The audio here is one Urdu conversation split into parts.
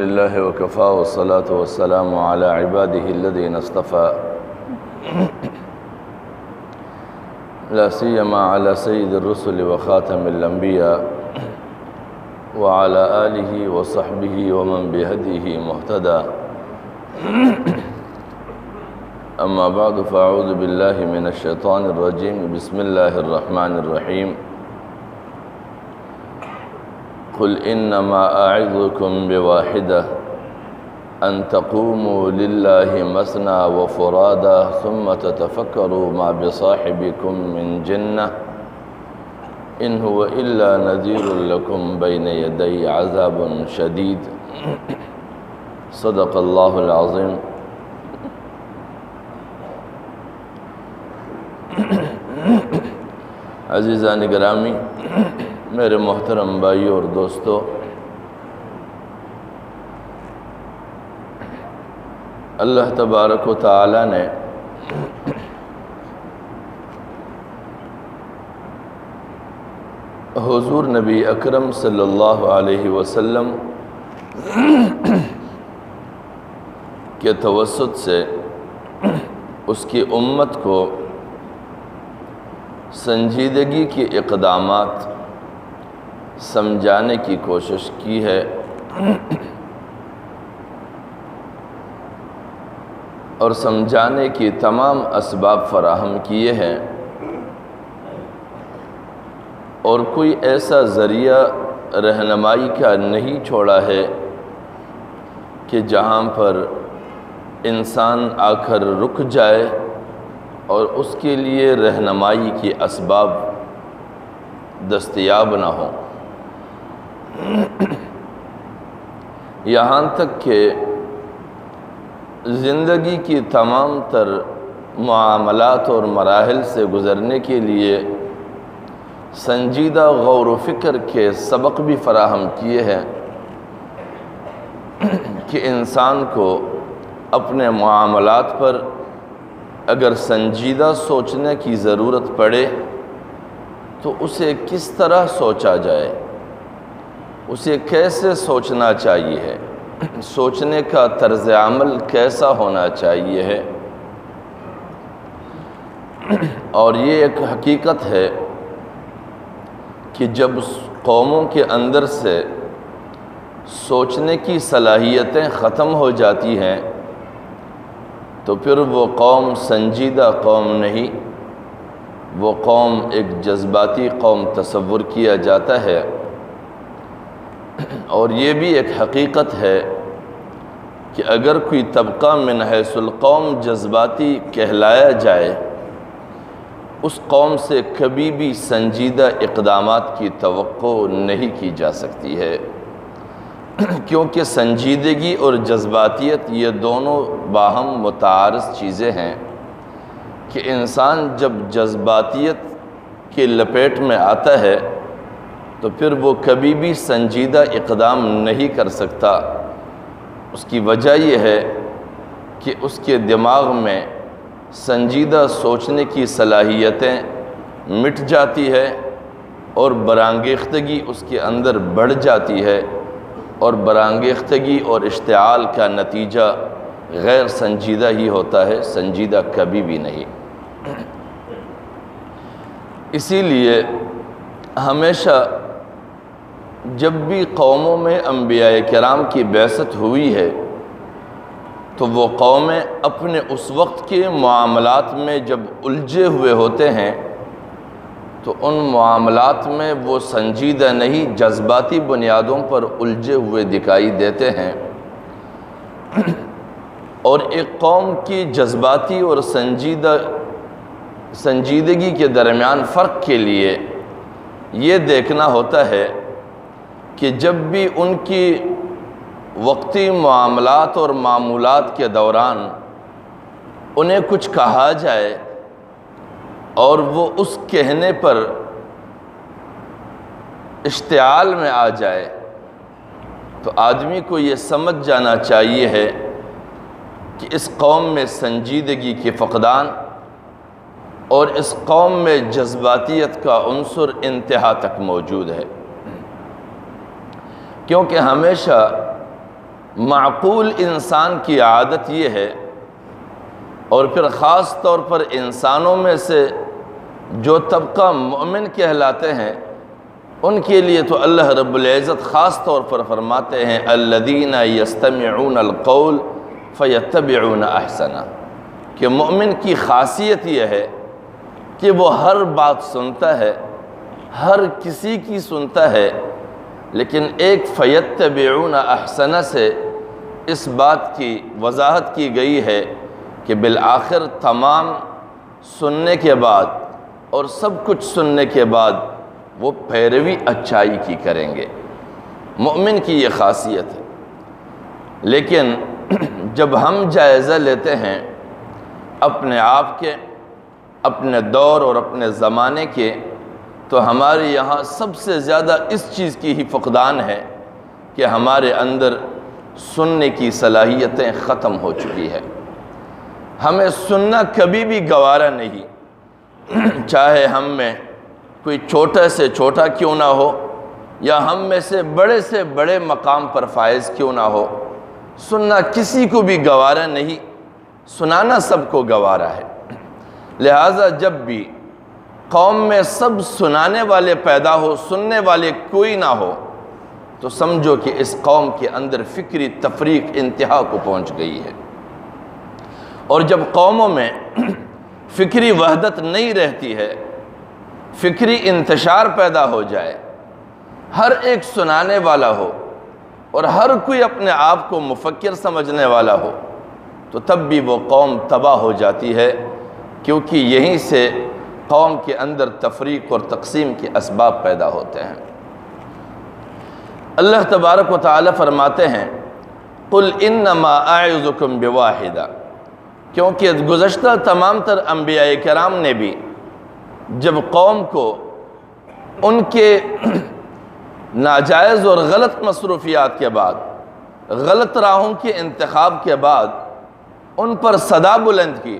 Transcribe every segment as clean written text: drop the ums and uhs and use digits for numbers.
لله وكفى والصلاة والسلام على عباده الذين اصطفى لا سيما على سيد الرسل وخاتم الأنبياء وعلى آله وصحبه ومن بهديه مهتدى أما بعد فأعوذ بالله من الشيطان الرجيم بسم الله الرحمن الرحيم قل إنما أعظكم بواحدة أن تقوموا لله مثنى وفرادا ثم تتفكروا ما بصاحبكم من جنة إن هو إلا نذير لكم بين يدي عذاب شديد صدق الله العظيم. عزیزان گرامی، میرے محترم بھائیوں اور دوستو، اللہ تبارک و تعالی نے حضور نبی اکرم صلی اللہ علیہ وسلم کے توسط سے اس کی امت کو سنجیدگی کے اقدامات سمجھانے کی کوشش کی ہے اور سمجھانے کی تمام اسباب فراہم کیے ہیں، اور کوئی ایسا ذریعہ رہنمائی کا نہیں چھوڑا ہے کہ جہاں پر انسان آ کر رک جائے اور اس کے لیے رہنمائی کی اسباب دستیاب نہ ہوں، یہاں تک کہ زندگی کی تمام تر معاملات اور مراحل سے گزرنے کے لیے سنجیدہ غور و فکر کے سبق بھی فراہم کیے ہیں کہ انسان کو اپنے معاملات پر اگر سنجیدہ سوچنے کی ضرورت پڑے تو اسے کس طرح سوچا جائے، اسے کیسے سوچنا چاہیے ہے، سوچنے کا طرز عمل کیسا ہونا چاہیے ہے. اور یہ ایک حقیقت ہے کہ جب قوموں کے اندر سے سوچنے کی صلاحیتیں ختم ہو جاتی ہیں تو پھر وہ قوم سنجیدہ قوم نہیں، وہ قوم ایک جذباتی قوم تصور کیا جاتا ہے. اور یہ بھی ایک حقیقت ہے کہ اگر کوئی طبقہ من حیث القوم جذباتی کہلایا جائے، اس قوم سے کبھی بھی سنجیدہ اقدامات کی توقع نہیں کی جا سکتی ہے، کیونکہ سنجیدگی اور جذباتیت یہ دونوں باہم متعارض چیزیں ہیں کہ انسان جب جذباتیت کی لپیٹ میں آتا ہے تو پھر وہ کبھی بھی سنجیدہ اقدام نہیں کر سکتا. اس کی وجہ یہ ہے کہ اس کے دماغ میں سنجیدہ سوچنے کی صلاحیتیں مٹ جاتی ہے اور برانگیختگی اس کے اندر بڑھ جاتی ہے، اور برانگیختگی اور اشتعال کا نتیجہ غیر سنجیدہ ہی ہوتا ہے، سنجیدہ کبھی بھی نہیں. اسی لیے ہمیشہ جب بھی قوموں میں انبیاء کرام کی بعثت ہوئی ہے تو وہ قومیں اپنے اس وقت کے معاملات میں جب الجھے ہوئے ہوتے ہیں تو ان معاملات میں وہ سنجیدہ نہیں، جذباتی بنیادوں پر الجھے ہوئے دکھائی دیتے ہیں. اور ایک قوم کی جذباتی اور سنجیدگی کے درمیان فرق کے لیے یہ دیکھنا ہوتا ہے کہ جب بھی ان کی وقتی معاملات اور معمولات کے دوران انہیں کچھ کہا جائے اور وہ اس کہنے پر اشتعال میں آ جائے تو آدمی کو یہ سمجھ جانا چاہیے ہے کہ اس قوم میں سنجیدگی کے فقدان اور اس قوم میں جذباتیت کا عنصر انتہا تک موجود ہے، کیونکہ ہمیشہ معقول انسان کی عادت یہ ہے، اور پھر خاص طور پر انسانوں میں سے جو طبقہ مومن کہلاتے ہیں ان کے لیے تو اللہ رب العزت خاص طور پر فرماتے ہیں الذین یستمعون القول فیتبعون احسنہ، کہ مومن کی خاصیت یہ ہے کہ وہ ہر بات سنتا ہے، ہر کسی کی سنتا ہے، لیکن ایک فیتبعون احسنہ سے اس بات کی وضاحت کی گئی ہے کہ بالآخر تمام سننے کے بعد اور سب کچھ سننے کے بعد وہ پیروی اچھائی کی کریں گے۔ مومن کی یہ خاصیت ہے۔ لیکن جب ہم جائزہ لیتے ہیں اپنے آپ کے، اپنے دور اور اپنے زمانے کے، تو ہمارے یہاں سب سے زیادہ اس چیز کی ہی فقدان ہے کہ ہمارے اندر سننے کی صلاحیتیں ختم ہو چکی ہے۔ ہمیں سننا کبھی بھی گوارا نہیں، چاہے ہم میں کوئی چھوٹا سے چھوٹا کیوں نہ ہو یا ہم میں سے بڑے مقام پر فائز کیوں نہ ہو، سننا کسی کو بھی گوارا نہیں، سنانا سب کو گوارا ہے۔ لہٰذا جب بھی قوم میں سب سنانے والے پیدا ہو، سننے والے کوئی نہ ہو، تو سمجھو کہ اس قوم کے اندر فکری تفریق انتہا کو پہنچ گئی ہے۔ اور جب قوموں میں فکری وحدت نہیں رہتی ہے، فکری انتشار پیدا ہو جائے، ہر ایک سنانے والا ہو اور ہر کوئی اپنے آپ کو مفکر سمجھنے والا ہو، تو تب بھی وہ قوم تباہ ہو جاتی ہے، کیونکہ یہیں سے قوم کے اندر تفریق اور تقسیم کے اسباب پیدا ہوتے ہیں۔ اللہ تبارک و تعالی فرماتے ہیں قُلْ إِنَّمَا أَعِظُكُمْ بِوَاحِدَةٍ، کیونکہ گزشتہ تمام تر انبیاء کرام نے بھی جب قوم کو ان کے ناجائز اور غلط مصروفیات کے بعد، غلط راہوں کے انتخاب کے بعد ان پر صدا بلند کی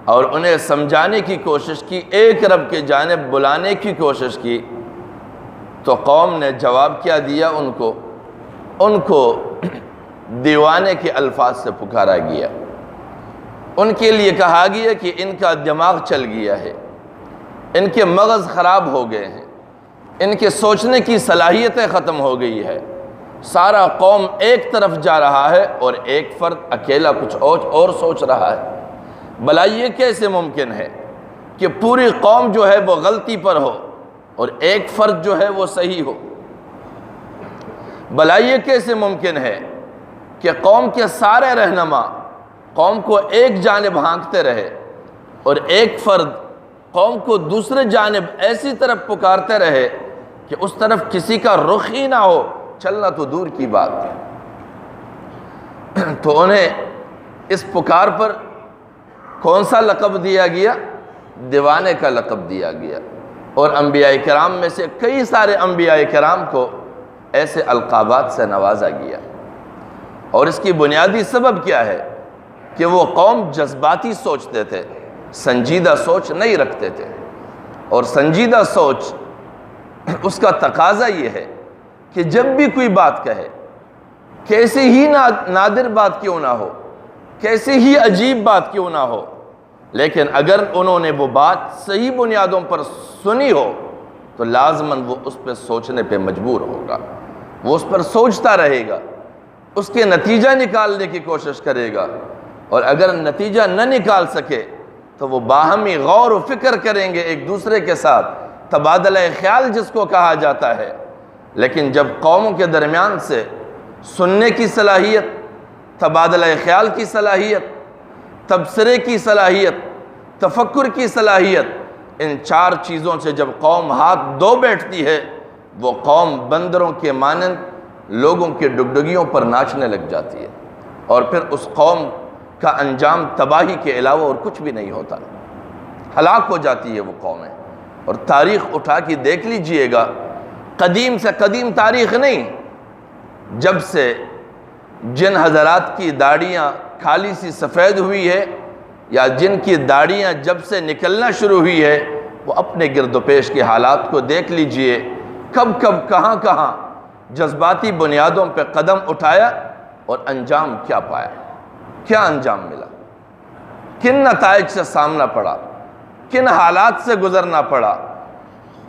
اور انہیں سمجھانے کی کوشش کی، ایک رب کے جانب بلانے کی کوشش کی، تو قوم نے جواب کیا دیا؟ ان کو دیوانے کے الفاظ سے پکارا گیا، ان کے لیے کہا گیا کہ ان کا دماغ چل گیا ہے، ان کے مغز خراب ہو گئے ہیں، ان کے سوچنے کی صلاحیتیں ختم ہو گئی ہے، سارا قوم ایک طرف جا رہا ہے اور ایک فرد اکیلا کچھ اور سوچ رہا ہے۔ بھلا یہ کیسے ممکن ہے کہ پوری قوم جو ہے وہ غلطی پر ہو اور ایک فرد جو ہے وہ صحیح ہو؟ بھلا یہ کیسے ممکن ہے کہ قوم کے سارے رہنما قوم کو ایک جانب ہانکتے رہے اور ایک فرد قوم کو دوسرے جانب ایسی طرف پکارتے رہے کہ اس طرف کسی کا رخ ہی نہ ہو، چلنا تو دور کی بات ہے؟ تو انہیں اس پکار پر کون سا لقب دیا گیا؟ دیوانے کا لقب دیا گیا۔ اور انبیاء کرام میں سے کئی سارے انبیاء کرام کو ایسے القابات سے نوازا گیا۔ اور اس کی بنیادی سبب کیا ہے؟ کہ وہ قوم جذباتی سوچتے تھے، سنجیدہ سوچ نہیں رکھتے تھے، اور سنجیدہ سوچ اس کا تقاضا یہ ہے کہ جب بھی کوئی بات کہے، کیسی ہی نادر بات کیوں نہ ہو، کیسی ہی عجیب بات کیوں نہ ہو، لیکن اگر انہوں نے وہ بات صحیح بنیادوں پر سنی ہو تو لازماً وہ اس پہ سوچنے پہ مجبور ہوگا، وہ اس پر سوچتا رہے گا، اس کے نتیجہ نکالنے کی کوشش کرے گا، اور اگر نتیجہ نہ نکال سکے تو وہ باہمی غور و فکر کریں گے ایک دوسرے کے ساتھ، تبادلہ خیال جس کو کہا جاتا ہے۔ لیکن جب قوموں کے درمیان سے سننے کی صلاحیت، تبادلہ خیال کی صلاحیت، تبصرے کی صلاحیت، تفکر کی صلاحیت، ان چار چیزوں سے جب قوم ہاتھ دھو بیٹھتی ہے، وہ قوم بندروں کے مانند لوگوں کے ڈگڈگیوں پر ناچنے لگ جاتی ہے، اور پھر اس قوم کا انجام تباہی کے علاوہ اور کچھ بھی نہیں ہوتا، ہلاک ہو جاتی ہے وہ قومیں۔ اور تاریخ اٹھا کے دیکھ لیجئے گا، قدیم سے قدیم تاریخ نہیں، جب سے جن حضرات کی داڑیاں کھالی سی سفید ہوئی ہے، یا جن کی داڑیاں جب سے نکلنا شروع ہوئی ہے، وہ اپنے گرد و پیش کے حالات کو دیکھ لیجئے، کب کہاں جذباتی بنیادوں پہ قدم اٹھایا، اور انجام کیا پایا، کیا انجام ملا، کن نتائج سے سامنا پڑا، کن حالات سے گزرنا پڑا،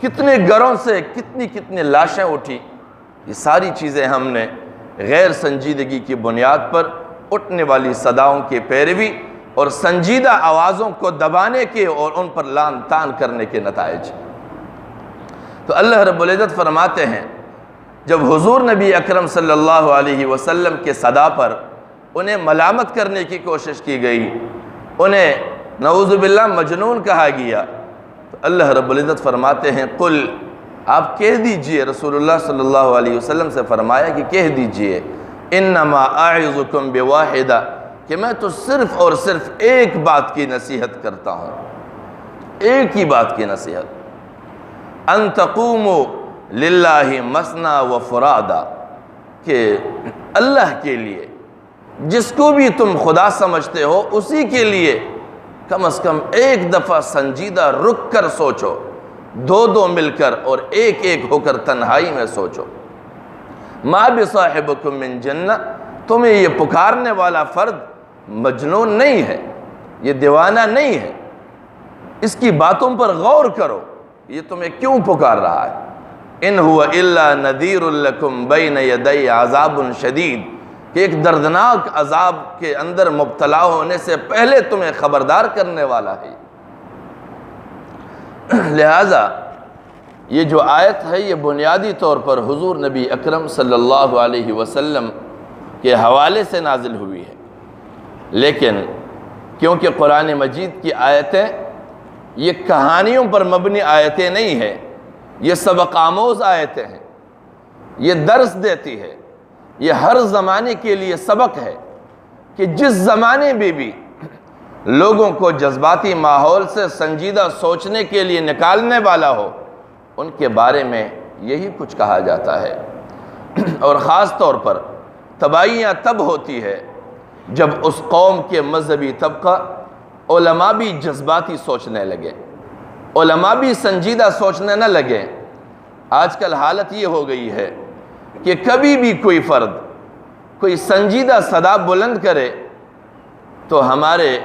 کتنے گھروں سے کتنی لاشیں اٹھی. یہ ساری چیزیں ہم نے غیر سنجیدگی کی بنیاد پر اٹھنے والی صداؤں کی پیروی اور سنجیدہ آوازوں کو دبانے کے اور ان پر لان تان کرنے کے نتائج. تو اللہ رب العزت فرماتے ہیں جب حضور نبی اکرم صلی اللہ علیہ وسلم کے صدا پر انہیں ملامت کرنے کی کوشش کی گئی، انہیں نعوذ باللہ مجنون کہا گیا، تو اللہ رب العزت فرماتے ہیں قل، آپ کہہ دیجئے، رسول اللہ صلی اللہ علیہ وسلم سے فرمایا کہ کہہ دیجئے انما اعظکم بواحدہ، کہ میں تو صرف اور صرف ایک بات کی نصیحت کرتا ہوں، ایک ہی بات کی نصیحت، ان تقوموا للہ مثنی و فرادا، کہ اللہ کے لیے جس کو بھی تم خدا سمجھتے ہو اسی کے لیے کم از کم ایک دفعہ سنجیدہ رک کر سوچو، دو مل کر اور ایک ہو کر تنہائی میں سوچو. ما بصاحبکم من جنہ، تمہیں یہ پکارنے والا فرد مجنون نہیں ہے، یہ دیوانہ نہیں ہے، اس کی باتوں پر غور کرو، یہ تمہیں کیوں پکار رہا ہے. ان هو الا نذیر لکم بین یدی عذاب شدید، کہ ایک دردناک عذاب کے اندر مبتلا ہونے سے پہلے تمہیں خبردار کرنے والا ہے. لہٰذا یہ جو آیت ہے یہ بنیادی طور پر حضور نبی اکرم صلی اللہ علیہ وسلم کے حوالے سے نازل ہوئی ہے، لیکن کیونکہ قرآن مجید کی آیتیں یہ کہانیوں پر مبنی آیتیں نہیں ہیں، یہ سبق آموز آیتیں ہیں، یہ درس دیتی ہے، یہ ہر زمانے کے لیے سبق ہے کہ جس زمانے میں بھی لوگوں کو جذباتی ماحول سے سنجیدہ سوچنے کے لیے نکالنے والا ہو، ان کے بارے میں یہی کچھ کہا جاتا ہے. اور خاص طور پر تباہیاں تب ہوتی ہے جب اس قوم کے مذہبی طبقہ علماء بھی جذباتی سوچنے لگے، علماء بھی سنجیدہ سوچنے نہ لگے. آج کل حالت یہ ہو گئی ہے کہ کبھی بھی کوئی فرد کوئی سنجیدہ صدا بلند کرے تو ہمارے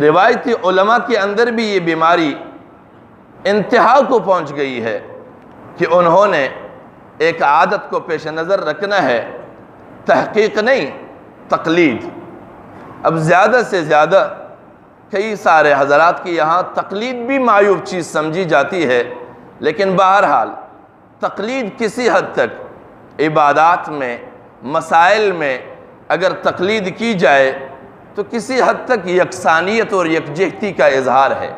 روایتی علماء کے اندر بھی یہ بیماری انتہا کو پہنچ گئی ہے کہ انہوں نے ایک عادت کو پیش نظر رکھنا ہے، تحقیق نہیں، تقلید. اب زیادہ سے زیادہ کئی سارے حضرات کی یہاں تقلید بھی معیوب چیز سمجھی جاتی ہے، لیکن بہرحال تقلید کسی حد تک عبادات میں، مسائل میں اگر تقلید کی جائے تو کسی حد تک یکسانیت اور یکجہتی کا اظہار ہے،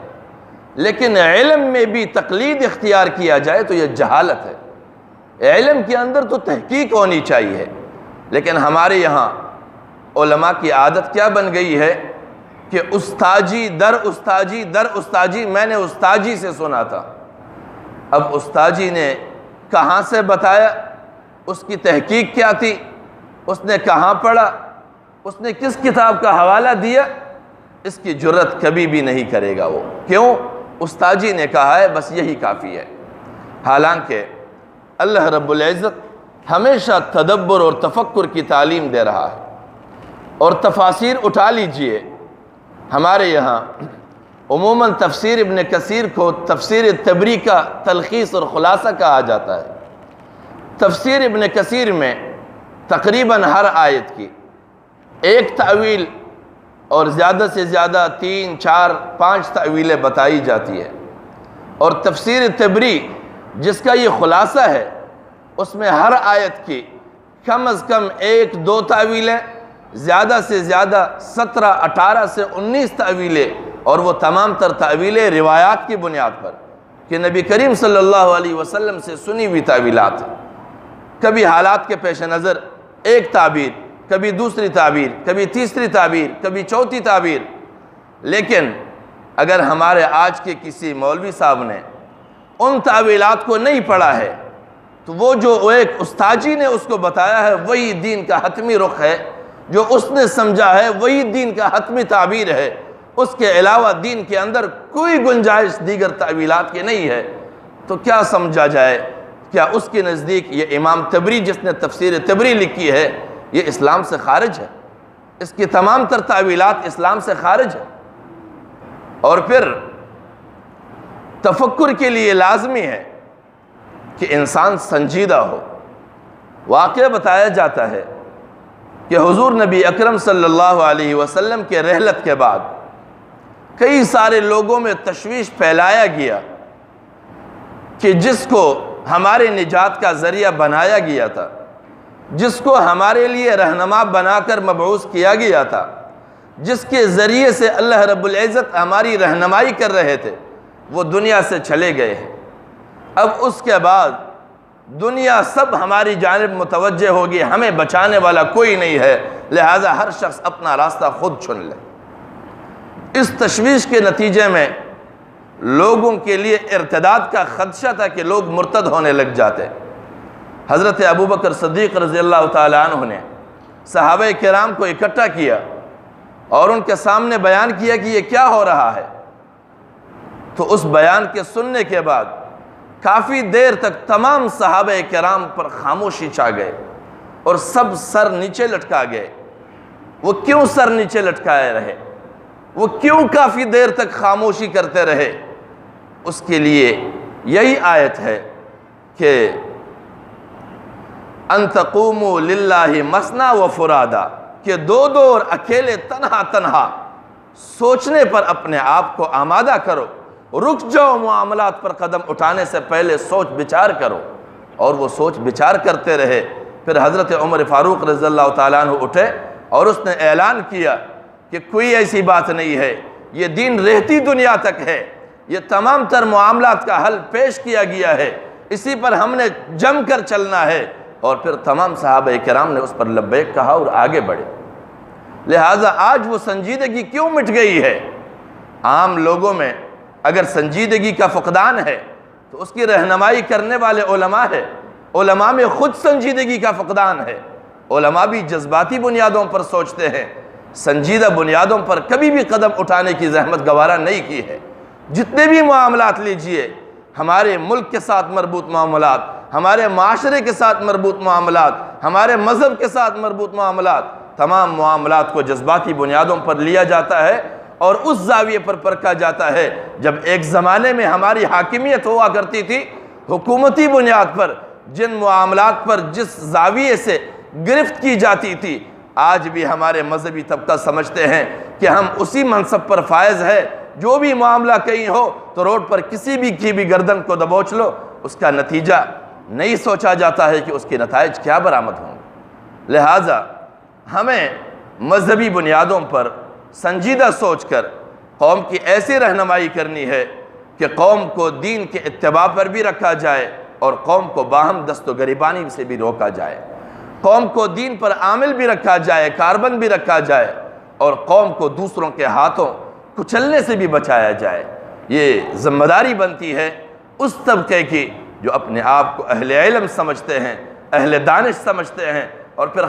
لیکن علم میں بھی تقلید اختیار کیا جائے تو یہ جہالت ہے. علم کے اندر تو تحقیق ہونی چاہیے، لیکن ہمارے یہاں علماء کی عادت کیا بن گئی ہے کہ استاجی در استاجی در استاجی، میں نے استاجی سے سنا تھا، اب استاجی نے کہاں سے بتایا، اس کی تحقیق کیا تھی، اس نے کہاں پڑھا، اس نے کس کتاب کا حوالہ دیا، اس کی جرت کبھی بھی نہیں کرے گا وہ. کیوں؟ استاجی نے کہا ہے، بس یہی کافی ہے. حالانکہ اللہ رب العزت ہمیشہ تدبر اور تفکر کی تعلیم دے رہا ہے. اور تفاسیر اٹھا لیجئے، ہمارے یہاں عموماً تفسیر ابن کثیر کو تفسیر تبری کا تلخیص اور خلاصہ کہا جاتا ہے. تفسیر ابن کثیر میں تقریباً ہر آیت کی ایک تعویل اور زیادہ سے زیادہ 3، 4، 5 تعویلیں بتائی جاتی ہے. اور تفسیر تبری جس کا یہ خلاصہ ہے، اس میں ہر آیت کی کم از کم 1-2 تعویلیں، زیادہ سے زیادہ 17، 18 سے 19 تعویلیں، اور وہ تمام تر تعویلیں روایات کی بنیاد پر کہ نبی کریم صلی اللہ علیہ وسلم سے سنی ہوئی تعویلات ہیں. کبھی حالات کے پیش نظر ایک تعبیر، کبھی دوسری تعبیر، کبھی تیسری تعبیر، کبھی چوتھی تعبیر. لیکن اگر ہمارے آج کے کسی مولوی صاحب نے ان تعویلات کو نہیں پڑھا ہے تو وہ جو ایک استاجی نے اس کو بتایا ہے وہی دین کا حتمی رخ ہے، جو اس نے سمجھا ہے وہی دین کا حتمی تعبیر ہے. اس کے علاوہ دین کے اندر کوئی گنجائش دیگر تعویلات کی نہیں ہے. تو کیا سمجھا جائے؟ کیا اس کے نزدیک یہ امام تبری جس نے تفسیر تبری لکھی ہے، یہ اسلام سے خارج ہے، اس کی تمام تر تعویلات اسلام سے خارج ہے۔ اور پھر تفکر کے لیے لازمی ہے کہ انسان سنجیدہ ہو۔ واقعہ بتایا جاتا ہے کہ حضور نبی اکرم صلی اللہ علیہ وسلم کے رحلت کے بعد کئی سارے لوگوں میں تشویش پھیلایا گیا کہ جس کو ہمارے نجات کا ذریعہ بنایا گیا تھا، جس کو ہمارے لیے رہنما بنا کر مبعوث کیا گیا تھا، جس کے ذریعے سے اللہ رب العزت ہماری رہنمائی کر رہے تھے، وہ دنیا سے چلے گئے ہیں۔ اب اس کے بعد دنیا سب ہماری جانب متوجہ ہوگی، ہمیں بچانے والا کوئی نہیں ہے، لہٰذا ہر شخص اپنا راستہ خود چن لے۔ اس تشویش کے نتیجے میں لوگوں کے لیے ارتداد کا خدشہ تھا کہ لوگ مرتد ہونے لگ جاتے۔ حضرت ابوبکر صدیق رضی اللہ تعالیٰ عنہ نے صحابہ کرام کو اکٹھا کیا اور ان کے سامنے بیان کیا کہ یہ کیا ہو رہا ہے۔ تو اس بیان کے سننے کے بعد کافی دیر تک تمام صحابہ کرام پر خاموشی چھا گئے اور سب سر نیچے لٹکا گئے۔ وہ کیوں سر نیچے لٹکائے رہے؟ وہ کیوں کافی دیر تک خاموشی کرتے رہے؟ اس کے لیے یہی آیت ہے کہ ان تقوموا للہ مثنی و فرادا، کہ دو دو اور اکیلے تنہا تنہا سوچنے پر اپنے آپ کو آمادہ کرو، رک جاؤ، معاملات پر قدم اٹھانے سے پہلے سوچ بچار کرو۔ اور وہ سوچ بچار کرتے رہے۔ پھر حضرت عمر فاروق رضی اللہ تعالیٰ عنہ اٹھے اور اس نے اعلان کیا کہ کوئی ایسی بات نہیں ہے، یہ دین رہتی دنیا تک ہے، یہ تمام تر معاملات کا حل پیش کیا گیا ہے، اسی پر ہم نے جم کر چلنا ہے۔ اور پھر تمام صحابہ کرام نے اس پر لبیک کہا اور آگے بڑھے۔ لہٰذا آج وہ سنجیدگی کیوں مٹ گئی ہے؟ عام لوگوں میں اگر سنجیدگی کا فقدان ہے تو اس کی رہنمائی کرنے والے علماء ہیں۔ علماء میں خود سنجیدگی کا فقدان ہے۔ علماء بھی جذباتی بنیادوں پر سوچتے ہیں، سنجیدہ بنیادوں پر کبھی بھی قدم اٹھانے کی زحمت گوارا نہیں کی ہے۔ جتنے بھی معاملات لیجئے، ہمارے ملک کے ساتھ مربوط معاملات، ہمارے معاشرے کے ساتھ مربوط معاملات، ہمارے مذہب کے ساتھ مربوط معاملات، تمام معاملات کو جذباتی بنیادوں پر لیا جاتا ہے اور اس زاویے پر پرکھا جاتا ہے۔ جب ایک زمانے میں ہماری حاکمیت ہوا کرتی تھی حکومتی بنیاد پر، جن معاملات پر جس زاویے سے گرفت کی جاتی تھی، آج بھی ہمارے مذہبی طبقہ سمجھتے ہیں کہ ہم اسی منصب پر فائز ہے، جو بھی معاملہ کہیں ہو تو روڈ پر کسی بھی کی بھی گردن کو دبوچ لو، اس کا نتیجہ نہیں سوچا جاتا ہے کہ اس کے نتائج کیا برآمد ہوں گے۔ لہٰذا ہمیں مذہبی بنیادوں پر سنجیدہ سوچ کر قوم کی ایسی رہنمائی کرنی ہے کہ قوم کو دین کے اتباع پر بھی رکھا جائے اور قوم کو باہم دست و گریبانی سے بھی روکا جائے، قوم کو دین پر عامل بھی رکھا جائے، کاربند بھی رکھا جائے، اور قوم کو دوسروں کے ہاتھوں کچلنے سے بھی بچایا جائے۔ یہ ذمہ داری بنتی ہے اس طبقے کی جو اپنے آپ کو اہل علم سمجھتے ہیں، اہل دانش سمجھتے ہیں، اور پھر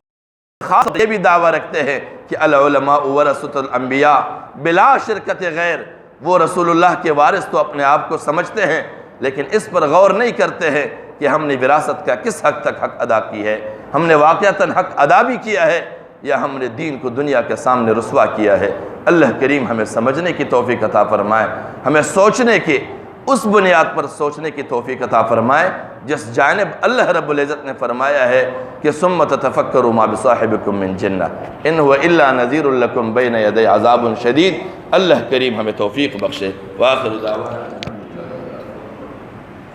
خاص یہ بھی دعویٰ رکھتے ہیں کہ العلماء ورثۃ الانبیاء بلا شرکت غیر۔ وہ رسول اللہ کے وارث تو اپنے آپ کو سمجھتے ہیں، لیکن اس پر غور نہیں کرتے ہیں کہ ہم نے وراثت کا کس حد تک حق ادا کی ہے، ہم نے واقعتاً حق ادا بھی کیا ہے یا ہم نے دین کو دنیا کے سامنے رسوا کیا ہے۔ اللہ کریم ہمیں سمجھنے کی توفیق عطا فرمائے، ہمیں سوچنے کی اس بنیاد پر سوچنے کی توفیق عطا فرمائے جس جانب اللہ رب العزت نے فرمایا ہے کہ ثم تتفکروا ما بصاحبکم من جنہ ان هو الا نذیر لکم بین یدی عذاب شدید۔ اللہ کریم ہمیں توفیق بخشے۔ وآخر دعوانا